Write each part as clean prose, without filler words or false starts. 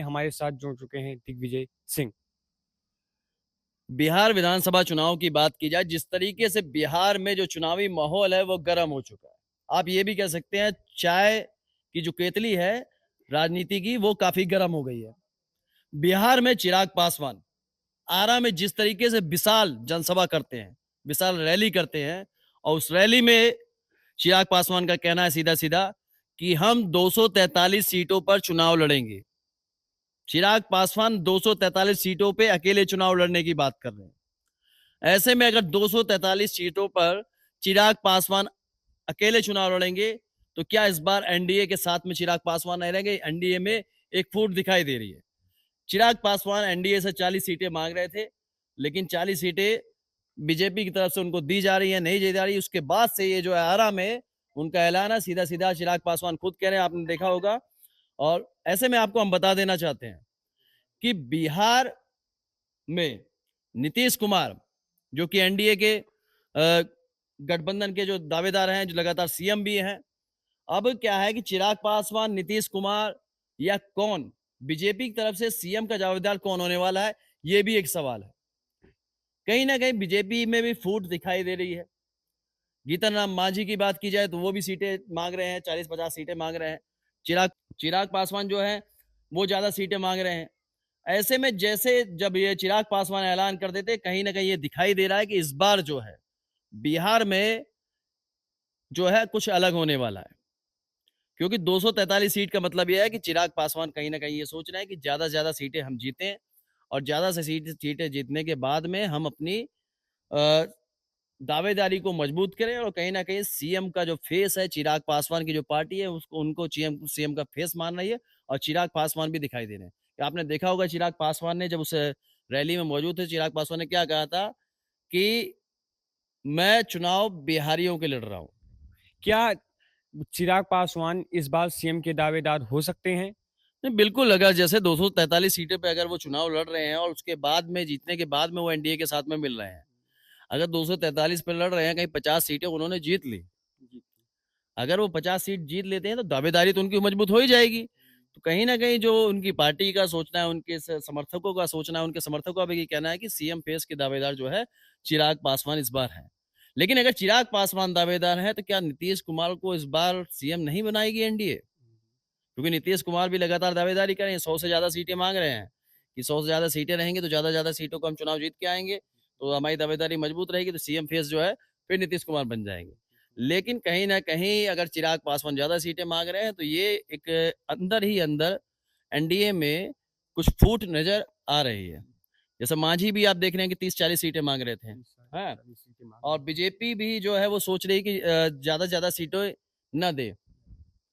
हमारे साथ जुड़ चुके हैं दिग्विजय सिंह। बिहार विधानसभा चुनाव की बात की जाए, जिस तरीके से बिहार में जो चुनावी माहौल है वो गर्म हो चुका है। आप ये भी कह सकते हैं चाय की जो केतली है राजनीति की, वो काफी गर्म हो गई है। बिहार में चिराग पासवान आरा में जिस तरीके से विशाल जनसभा करते हैं, विशाल रैली करते हैं, और उस रैली में चिराग पासवान का कहना है सीधा सीधा कि हम 243 सीटों पर चुनाव लड़ेंगे। चिराग पासवान 243 सीटों पे अकेले चुनाव लड़ने की बात कर रहे हैं। ऐसे में अगर 243 सीटों पर चिराग पासवान अकेले चुनाव लड़ेंगे तो क्या इस बार एनडीए के साथ में चिराग पासवान नहीं रहेंगे? एनडीए में एक फूट दिखाई दे रही है। चिराग पासवान एनडीए से 40 सीटें मांग रहे थे, लेकिन 40 सीटें बीजेपी की तरफ से उनको दी जा रही है, नहीं दी जा रही। उसके बाद से ये जो है आरा में उनका ऐलान है, सीधा सीधा चिराग पासवान खुद कह रहे हैं, आपने देखा होगा। और ऐसे में आपको हम बता देना चाहते हैं कि बिहार में नीतीश कुमार, जो कि एनडीए के गठबंधन के जो दावेदार हैं, जो लगातार सीएम भी हैं, अब क्या है कि चिराग पासवान, नीतीश कुमार या कौन बीजेपी की तरफ से सीएम का दावेदार कौन होने वाला है, ये भी एक सवाल है। कहीं ना कहीं बीजेपी में भी फूट दिखाई दे रही है। जीतन राम मांझी की बात की जाए तो वो भी सीटें मांग रहे हैं, 40-50 सीटें मांग रहे हैं। चिराग चिराग पासवान जो है वो ज्यादा सीटें मांग रहे हैं। ऐसे में जैसे जब ये चिराग पासवान ऐलान कर देते, कहीं ना कहीं ये दिखाई दे रहा है कि इस बार जो है बिहार में जो है कुछ अलग होने वाला है। क्योंकि 243 सीट का मतलब यह है कि चिराग पासवान कहीं ना कहीं ये सोच रहे हैं कि ज्यादा से ज्यादा सीटें हम जीतें, और ज्यादा से सीटें जीतने के बाद में हम अपनी अ, दावेदारी को मजबूत करें, और कहीं ना कहीं सीएम का जो फेस है, चिराग पासवान की जो पार्टी है उसको उनको सीएम सीएम का फेस मान रही है। और चिराग पासवान भी दिखाई दे रहे हैं कि आपने देखा होगा चिराग पासवान ने जब उस रैली में मौजूद थे, चिराग पासवान ने क्या कहा था कि मैं चुनाव बिहारियों के लड़ रहा हूं। क्या चिराग पासवान इस बार सीएम के दावेदार हो सकते हैं? नहीं, बिल्कुल। अगर जैसे 243 सीटें पे अगर वो चुनाव लड़ रहे हैं और उसके बाद में जीतने के बाद में वो एनडीए के साथ में मिल रहे हैं, अगर 243 पे लड़ रहे हैं, कहीं 50 सीटें उन्होंने जीत ली, अगर वो 50 सीट जीत लेते हैं तो दावेदारी तो उनकी मजबूत हो ही जाएगी। तो कहीं ना कहीं जो उनकी पार्टी का सोचना है, उनके समर्थकों का सोचना है, उनके समर्थकों का भी ये कहना है कि सीएम फेस के दावेदार जो है चिराग पासवान इस बार है। लेकिन अगर चिराग पासवान दावेदार है तो क्या नीतीश कुमार को इस बार सीएम नहीं बनाएगी एनडीए? क्योंकि नीतीश कुमार भी लगातार दावेदारी कर रहे हैं, 100 से ज्यादा सीटें मांग रहे हैं कि 100 से ज्यादा सीटें रहेंगी तो ज्यादा ज्यादा सीटों को हम चुनाव जीत के आएंगे, तो हमारी दावेदारी मजबूत रहेगी, तो सीएम फेस जो है फिर नीतीश कुमार बन जाएंगे। लेकिन कहीं ना कहीं अगर चिराग पासवान ज्यादा सीटें मांग रहे हैं तो ये एक अंदर ही अंदर एनडीए में कुछ फूट नजर आ रही है। जैसे मांझी भी आप देख रहे हैं कि 30-40 सीटें मांग रहे थे, हाँ। और बीजेपी भी जो है वो सोच रही कि ज्यादा से ज्यादा सीटें न दे,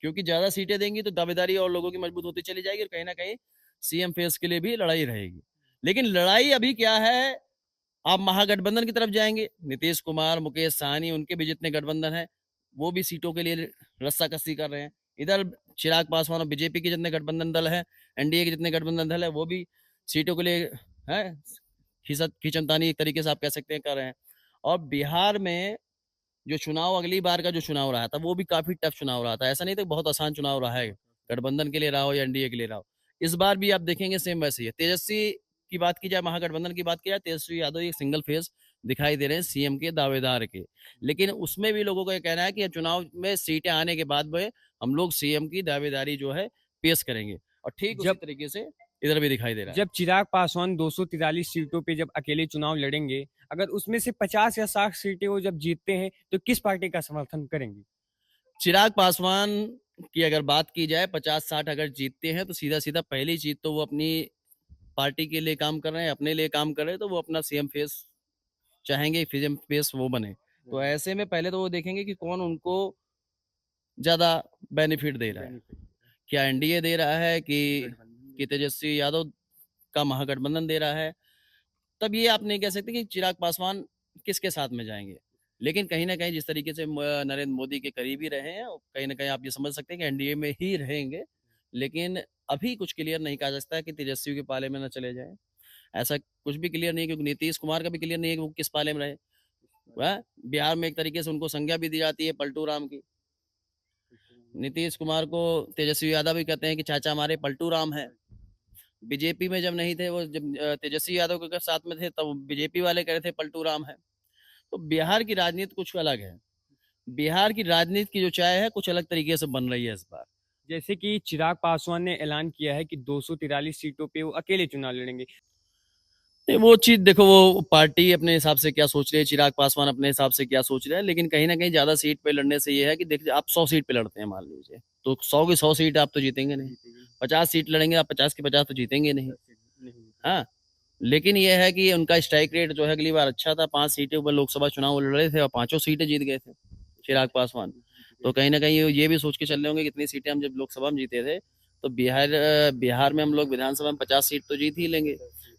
क्योंकि ज्यादा सीटें देंगी तो दावेदारी और लोगों की मजबूत होती चली जाएगी, और कहीं ना कहीं सीएम फेस के लिए भी लड़ाई रहेगी। लेकिन लड़ाई अभी क्या है, आप महागठबंधन की तरफ जाएंगे, नीतीश कुमार, मुकेश सहनी, उनके भी जितने गठबंधन है वो भी सीटों के लिए रस्साकसी कर रहे हैं। इधर चिराग पासवान और बीजेपी के जितने गठबंधन दल है, एनडीए के जितने गठबंधन दल है, वो भी सीटों के लिए है खींचनतानी एक तरीके से आप कह सकते हैं कर रहे हैं। और बिहार में जो चुनाव, अगली बार का जो चुनाव रहा था वो भी काफी टफ चुनाव रहा था। ऐसा नहीं था कि बहुत आसान चुनाव रहा है, गठबंधन के लिए रहा हो या एनडीए के लिए रहा हो। इस बार भी आप देखेंगे सेम वैसे ही है। तेजस्वी की बात की जाए, महागठबंधन की बात की जाए, तेजस्वी यादव एक सिंगल फेस दिखाई दे रहे हैं सीएम के दावेदार के। लेकिन उसमें भी लोगों का ये कहना है कि चुनाव में सीटें आने के बाद में हम लोग सीएम की दावेदारी जो है पेश करेंगे, और ठीक उसी जब तरीके से इधर भी दिखाई दे रहा है। जब चिराग पासवान 243 सीटों पे जब अकेले चुनाव लड़ेंगे, अगर उसमें से 50 या 60 सीटें वो जब जीतते हैं, तो किस पार्टी का समर्थन करेंगे? चिराग पासवान की अगर बात की जाए, 50-60 अगर जीतते हैं तो सीधा सीधा पहली चीज तो वो अपनी पार्टी के लिए काम कर रहे हैं, अपने लिए काम कर रहे हैं, तो वो अपना सीएम फेस चाहेंगे, सीएम फेस वो बने। तो ऐसे में पहले तो वो देखेंगे कि कौन उनको ज्यादा बेनिफिट दे रहा है, क्या एनडीए दे रहा है कि तेजस्वी यादव का महागठबंधन दे रहा है। तब ये आप नहीं कह सकते कि चिराग पासवान किसके साथ में जाएंगे। लेकिन कहीं ना कहीं जिस तरीके से नरेंद्र मोदी के करीबी रहे हैं, और कहीं ना कहीं आप ये समझ सकते हैं कि एनडीए में ही रहेंगे। लेकिन अभी कुछ क्लियर नहीं कहा जा सकता कि तेजस्वी के पाले में न चले जाएं। ऐसा कुछ भी क्लियर नहीं है, क्योंकि नीतीश कुमार का भी क्लियर नहीं है कि वो किस पाले में रहे। वह बिहार में एक तरीके से उनको संज्ञा भी दी जाती है पलटू राम की। नीतीश कुमार को तेजस्वी यादव भी कहते हैं कि चाचा हमारे पलटू राम है। बीजेपी में जब नहीं थे वो, जब तेजस्वी यादव के साथ में थे तब बीजेपी वाले कह रहे थे पलटू राम है। तो बिहार की राजनीति कुछ अलग है। बिहार की राजनीति की जो चाय है कुछ अलग तरीके से बन रही है इस बार। जैसे कि चिराग पासवान ने ऐलान किया है कि 243 सीटों पे वो अकेले चुनाव लड़ेंगे। नहीं, वो चीज देखो, वो पार्टी अपने हिसाब से क्या सोच रही है, चिराग पासवान अपने हिसाब से क्या सोच रहे हैं, लेकिन कहीं ना कहीं ज्यादा सीट पे लड़ने से ये है कि देखिए आप 100 सीट पे लड़ते हैं मान लीजिए, तो 100 की 100 सीट आप तो जीतेंगे नहीं। जीतेगी। 50 सीट लड़ेंगे आप, 50 की 50 तो जीतेंगे नहीं। 50 सीट नहीं जीतेगी। हाँ, लेकिन ये है कि उनका स्ट्राइक रेट जो है अगली बार अच्छा था, 5 सीटें ऊपर लोकसभा चुनाव वो लड़े थे और 5 सीटें जीत गए थे चिराग पासवान। तो कहीं ना कहीं ये भी सोच के चल रहे होंगे कितनी सीटें हम जब लोकसभा में जीते थे, तो बिहार में हम लोग विधानसभा में 50 सीट तो जीत ही लेंगे।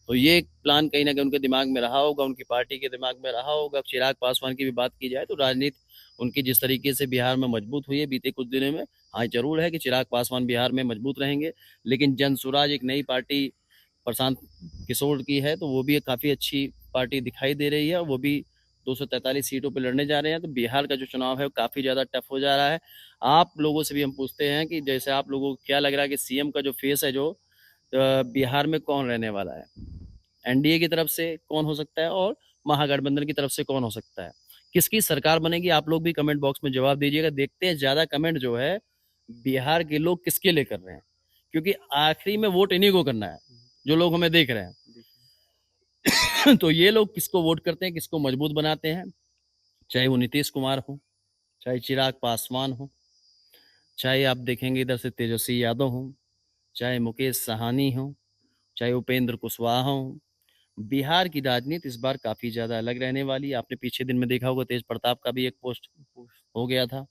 तो ये एक प्लान कहीं ना कहीं उनके दिमाग में रहा होगा, उनकी पार्टी के दिमाग में रहा होगा। अब चिराग पासवान की भी बात की जाए तो राजनीति उनकी जिस तरीके से बिहार में मजबूत हुई है बीते कुछ दिनों में, हाँ जरूर है कि चिराग पासवान बिहार में मजबूत रहेंगे। लेकिन जन सुराज एक नई पार्टी प्रशांत किशोर की है, तो वो भी एक काफ़ी अच्छी पार्टी दिखाई दे रही है। वो भी 243 सीटों पे लड़ने जा रहे हैं। तो बिहार का जो चुनाव है वो काफ़ी ज़्यादा टफ हो जा रहा है। आप लोगों से भी हम पूछते हैं कि जैसे आप लोगों को क्या लग रहा है कि सीएम का जो फेस है जो बिहार में कौन रहने वाला है, एनडीए की तरफ से कौन हो सकता है और महागठबंधन की तरफ से कौन हो सकता है, किसकी सरकार बनेगी? आप लोग भी कमेंट बॉक्स में जवाब दीजिएगा। देखते हैं ज़्यादा कमेंट जो है बिहार के लोग किसके लिए कर रहे हैं, क्योंकि आखिरी में वोट इन्हीं को करना है जो लोग हमें देख रहे हैं। तो ये लोग किसको वोट करते हैं, किसको मजबूत बनाते हैं, चाहे वो नीतीश कुमार हो, चाहे चिराग पासवान हो, चाहे आप देखेंगे इधर से तेजस्वी यादव हो, चाहे मुकेश सहानी हो, चाहे उपेंद्र कुशवाहा हो। बिहार की राजनीति इस बार काफी ज्यादा अलग रहने वाली है। आपने पीछे दिन में देखा होगा तेज प्रताप का भी एक पोस्ट हो गया था।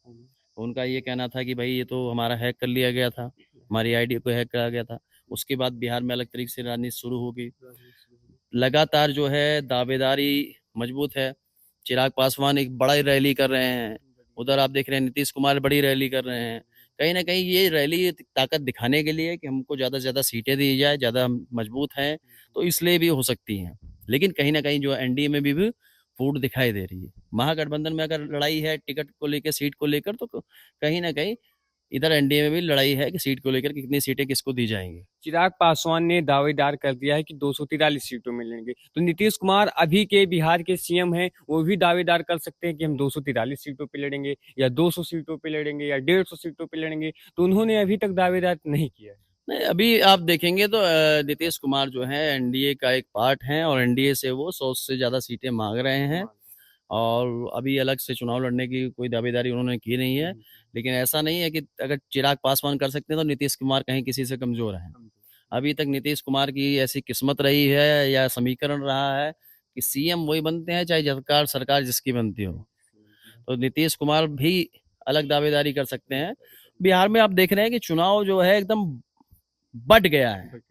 उनका ये कहना था कि भाई ये तो हमारा हैक कर लिया गया था, हमारी आईडी को हैक करा गया था। उसके बाद बिहार में अलग तरीके से राजनीति शुरू हो गई। लगातार जो है दावेदारी मजबूत है। चिराग पासवान एक बड़ा रैली कर रहे हैं, उधर आप देख रहे हैं नीतीश कुमार बड़ी रैली कर रहे हैं। कहीं ना कहीं ये रैली ताकत दिखाने के लिए कि हमको ज़्यादा से ज़्यादा सीटें दी जाए, ज़्यादा हम मजबूत हैं, तो इसलिए भी हो सकती हैं। लेकिन कहीं ना कहीं जो एनडीए में भी फूट दिखाई दे रही है। महागठबंधन में अगर लड़ाई है टिकट को लेकर, सीट को लेकर, तो कहीं ना कहीं इधर एनडीए में भी लड़ाई है कि सीट को लेकर कितनी सीटें किसको दी जाएंगी। चिराग पासवान ने दावेदार कर दिया है कि 243 सीटों में लेंगे, तो नीतीश कुमार अभी के बिहार के सीएम हैं, वो भी दावेदार कर सकते हैं कि हम 243 सीटों पे लड़ेंगे या 200 सीटों पे लड़ेंगे या 150 सीटों पे लड़ेंगे, तो उन्होंने अभी तक दावेदार नहीं किया है। नहीं, अभी आप देखेंगे तो नीतीश कुमार जो है एनडीए का एक पार्ट है और एनडीए से वो 100 से ज्यादा सीटें मांग रहे हैं। और अभी अलग से चुनाव लड़ने की कोई दावेदारी उन्होंने की नहीं है। लेकिन ऐसा नहीं है कि अगर चिराग पासवान कर सकते हैं तो नीतीश कुमार कहीं किसी से कमजोर है। अभी तक नीतीश कुमार की ऐसी किस्मत रही है या समीकरण रहा है कि सीएम वही बनते हैं चाहे सरकार सरकार जिसकी बनती हो। तो नीतीश कुमार भी अलग दावेदारी कर सकते हैं। बिहार में आप देख रहे हैं कि चुनाव जो है एकदम बट गया है।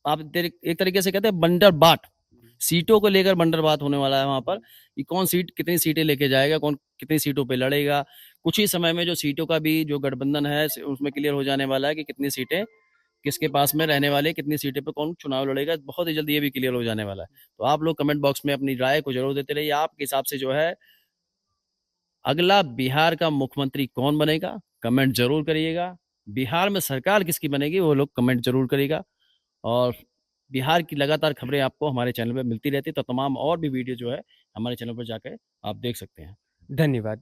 आप एक तरीके से कहते हैं बंडर बाट, सीटों को लेकर बंडर बात होने वाला है वहां पर कि कौन सीट कितनी सीटें लेके जाएगा, कौन कितनी सीटों पे लड़ेगा। कुछ ही समय में जो सीटों का भी जो गठबंधन है उसमें क्लियर हो जाने वाला है कि कितनी सीटें किसके पास में रहने वाले, कितनी सीटें पे कौन चुनाव लड़ेगा। बहुत ही जल्दी ये भी क्लियर हो जाने वाला है। तो आप लोग कमेंट बॉक्स में अपनी राय को जरूर देते रहिए। आपके हिसाब से जो है अगला बिहार का मुख्यमंत्री कौन बनेगा, कमेंट जरूर करिएगा। बिहार में सरकार किसकी बनेगी वो लोग कमेंट जरूर करिएगा। और बिहार की लगातार खबरें आपको हमारे चैनल पे मिलती रहती है, तो तमाम और भी वीडियो जो है हमारे चैनल पर जाकर आप देख सकते हैं। धन्यवाद।